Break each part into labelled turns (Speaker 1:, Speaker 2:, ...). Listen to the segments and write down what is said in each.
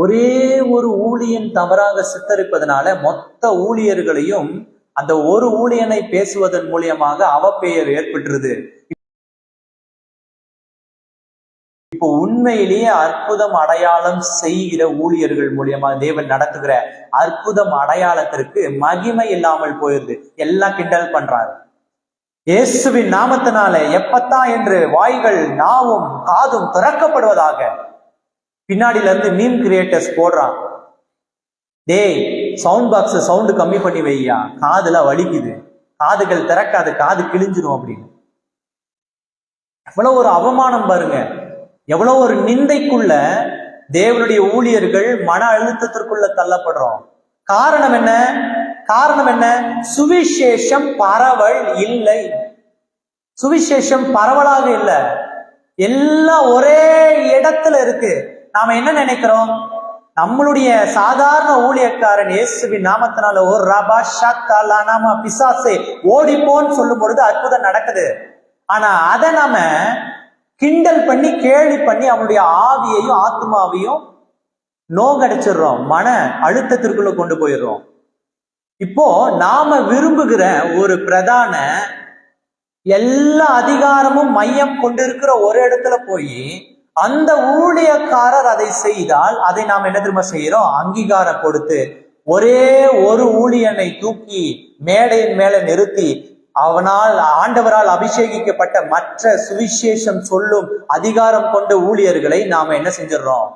Speaker 1: ஒரே ஒரு ஊழியன் தவறாக சித்தரிப்பதனால மொத்த ஊழியர்களையும் அந்த ஒரு ஊழியனை பேசுவதன் மூலியமாக அவப்பெயர் ஏற்பட்டுருது. இப்போ உண்மையிலேயே அற்புதம் அடையாளம் செய்கிற ஊழியர்கள் மூலியமா தேவன் நடத்துகிற அற்புதம் அடையாளத்திற்கு மகிமை இல்லாமல் போயிருது. எல்லாம் கிண்டல் பண்றாரு. இயேசுவின் நாமத்தினால எப்பத்தான் என்று வாய்கள் நாவும் காதும் திறக்கப்படுவதாக. பின்னாடில இருந்து மீம் கிரியேட்டர்ஸ் போடுறான், டேய் சவுண்ட் பாக்ஸ் சவுண்டு கம்மி பண்ணி வையா, காதுல வலிக்குது, காதுகள் திறக்காது, காது கிழிஞ்சிடும் அப்படின்னு. எவ்வளவு ஒரு அவமானம் பாருங்க, எவ்வளவு ஒரு நிந்தைக்குள்ள தேவனுடைய ஊழியர்கள் மன அழுத்தத்திற்குள்ள தள்ளப்படுறோம். காரணம் என்ன? காரணம் என்ன? சுவிசேஷம் பரவல் இல்லை. சுவிசேஷம் பரவலாக இல்லை, எல்லாம் ஒரே இடத்துல இருக்கு. நாம என்ன நினைக்கிறோம்? நம்மளுடைய சாதாரண ஊழியக்காரன் இயேசுவின் நாமத்தினால ஒரு ரபா ஷத்தா நாம பிசாசே ஓடிப்போன்னு சொல்லும் பொழுது அற்புதம் நடக்குது. ஆனா அதை நாம கிண்டல் பண்ணி கேலி பண்ணி அவனுடைய ஆவியையும் ஆத்மாவையும் நோகடிச்சிடுறோம், மன அழுத்தத்திற்குள்ள கொண்டு போயிடுறோம். இப்போ நாம விரும்புகிற ஒரு பிரதான எல்லா அதிகாரமும் மையம் கொண்டிருக்கிற ஒரு இடத்துல போய் அந்த ஊழியக்காரர் அதை செய்தால் அதை நாம் என்ன திரும்ப செய்யறோம்? அங்கீகாரம் கொடுத்து ஒரே ஒரு ஊழியனை தூக்கி மேடையின் மேல நிறுத்தி அவனால் ஆண்டவரால் அபிஷேகிக்கப்பட்ட மற்ற சுவிசேஷம் சொல்லும் அதிகாரம் கொண்ட ஊழியர்களை நாம என்ன செஞ்சிடறோம்?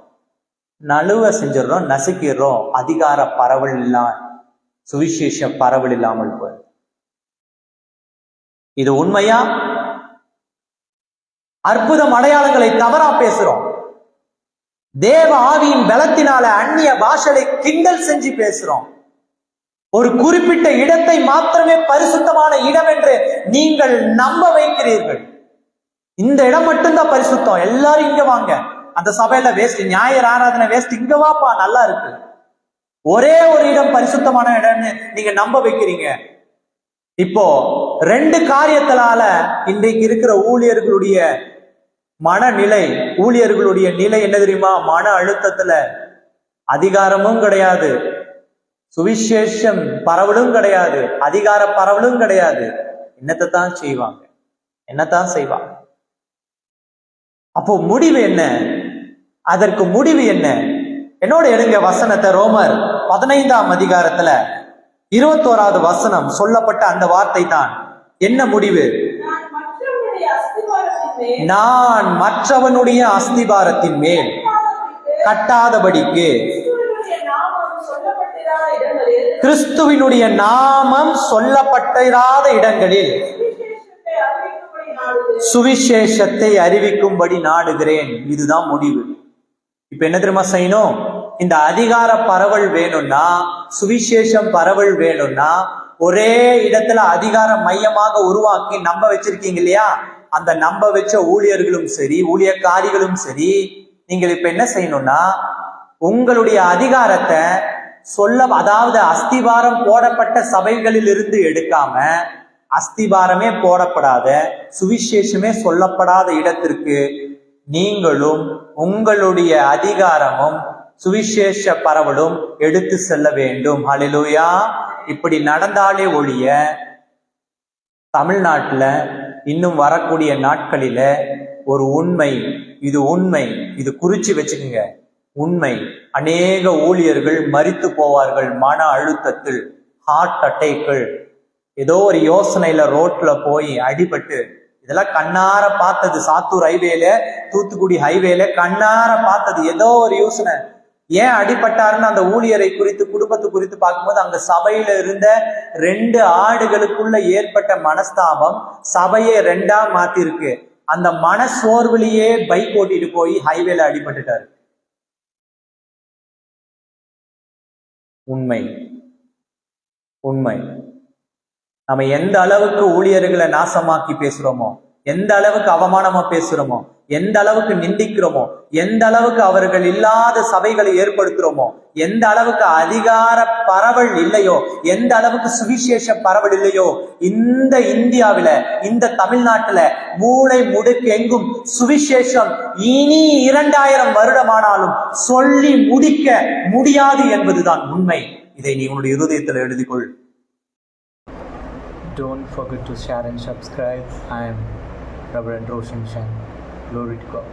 Speaker 1: நழுவ செஞ்சிடறோம், நசுக்கிடுறோம். அதிகார பரவல் இல்லாம சுவிசேஷ பரவல் இல்லாமல் போய் இது உண்மையா? அற்புதம் அடையாளங்களை தவறா பேசுறோம். தேவ ஆவியின் பலத்தினால அந்நிய பாஷையை கிண்டல் செஞ்சு பேசுறோம். ஒரு குறிப்பிட்ட இடத்தை மாத்திரமே பரிசுத்தமான இடம் என்று நீங்கள் நம்ப வைக்கிறீர்கள். இந்த இடம் மட்டும்தான் பரிசுத்தம், எல்லாரும் இங்க வாங்க, அந்த சபையில வேஸ்ட், ஞாயிறு ஆராதனை வேஸ்ட், இங்க வாப்பா நல்லா இருக்கு. ஒரே ஒரு இடம் பரிசுத்தமான இடம்னு நீங்க நம்ப வைக்கிறீங்க. இப்போ ரெண்டு காரியத்தினால இன்றைக்கு இருக்கிற ஊழியர்களுடைய மனநிலை, ஊழியர்களுடைய நிலை என்ன தெரியுமா? மன அழுத்தத்துல அதிகாரமும் கிடையாது, சுவிசேஷம் பரவலும் கிடையாது, அதிகார பரவலும் கிடையாது. என்னத்தான் செய்வாங்க? என்னத்தான் செய்வாங்க? அப்போ முடிவு என்ன? அதற்கு முடிவு என்ன? என்னோட எடுங்க வசனத்தை. ரோமர் 15ஆம் அதிகாரத்துல 21வது வசனம் சொல்லப்பட்ட அந்த வார்த்தை தான். என்ன முடிவு? நான் மற்றவனுடைய அஸ்திபாரத்தின் மேல் கட்டாதபடிக்கு கிறிஸ்துவினுடைய நாமம் சொல்லப்பட்டிராத இடங்களில் சுவிசேஷத்தை அறிவிக்கும்படி நாடுகிறேன். இதுதான் முடிவு. இப்ப என்ன தெரியுமா செய்யணும்? இந்த அதிகார பரவல் வேணும்னா, சுவிசேஷம் பரவல் வேணும்னா, ஒரே இடத்துல அதிகார மையமாக உருவாக்கி நம்ப வச்சிருக்கீங்க இல்லையா? அந்த நம்ப வச்ச ஊழியர்களும் சரி, ஊழியக்காரிகளும் சரி, நீங்கள் இப்ப என்ன செய்யணும்னா, உங்களுடைய அதிகாரத்தை சொல்ல, அதாவது அஸ்திபாரம் போடப்பட்ட சபைகளில் இருந்து எடுக்காம, அஸ்திபாரமே போடப்படாத, சுவிசேஷமே சொல்லப்படாத இடத்திற்கு நீங்களும் உங்களுடைய அதிகாரமும் சுவிசேஷ பரவலும் எடுத்து செல்ல வேண்டும். ஹல்லேலூயா. இப்படி நடந்தாலே ஒழிய தமிழ்நாட்டுல இன்னும் வரக்கூடிய நாட்களில ஒரு உண்மை, இது உண்மை, இது குறிச்சு வச்சுக்கோங்க, உண்மை, அநேக ஊழியர்கள் மரித்து போவார்கள் மன அழுத்தத்தில், ஹார்ட் அட்டாக்கள், ஏதோ ஒரு யோசனையில ரோட்ல போய் அடிபட்டு. இதெல்லாம் கண்ணார பார்த்தது, சாத்தூர் ஹைவேல, தூத்துக்குடி ஹைவேல கண்ணார பார்த்தது. ஏதோ ஒரு யோசனை, ஏன் அடிபட்டாருன்னு அந்த ஊழியரை குறித்து, குடும்பத்தை குறித்து பார்க்கும்போது அங்க சபையில இருந்த 2 ஆடுகளுக்குள்ள ஏற்பட்ட மனஸ்தாபம் சபையை 2ஆ மாத்திருக்கு. அந்த மனசோர்விலேயே பைக் ஓட்டிட்டு போய் ஹைவேல அடிபட்டுட்டாரு. உண்மை, உண்மை. நம்ம எந்த அளவுக்கு ஊழியர்களை நாசமாக்கி பேசுறோமோ, எந்த அளவுக்கு அவமானமா பேசுறோமோ, எந்த அளவுக்கு நிந்திக்கிறோமோ, எந்த அளவுக்கு அவர்கள் இல்லாத சபைகளை ஏற்படுத்துறோமோ, எந்த அளவுக்கு அதிகார பரவல் இல்லையோ, எந்த அளவுக்கு சுவிசேஷ பரவல் இல்லையோ, இந்த இந்தியாவில, இந்த தமிழ்நாட்டுல மூளை முடுக்கு எங்கும் சுவிசேஷம் இனி 2000 வருடமானாலும் சொல்லி முடிக்க முடியாது என்பதுதான் உண்மை. இதை நீ உன்னுடைய இருதயத்தில் எழுதிக்கொள்.
Speaker 2: Don't forget to share and subscribe. I am Reverend Roshan Shan. Glory to God.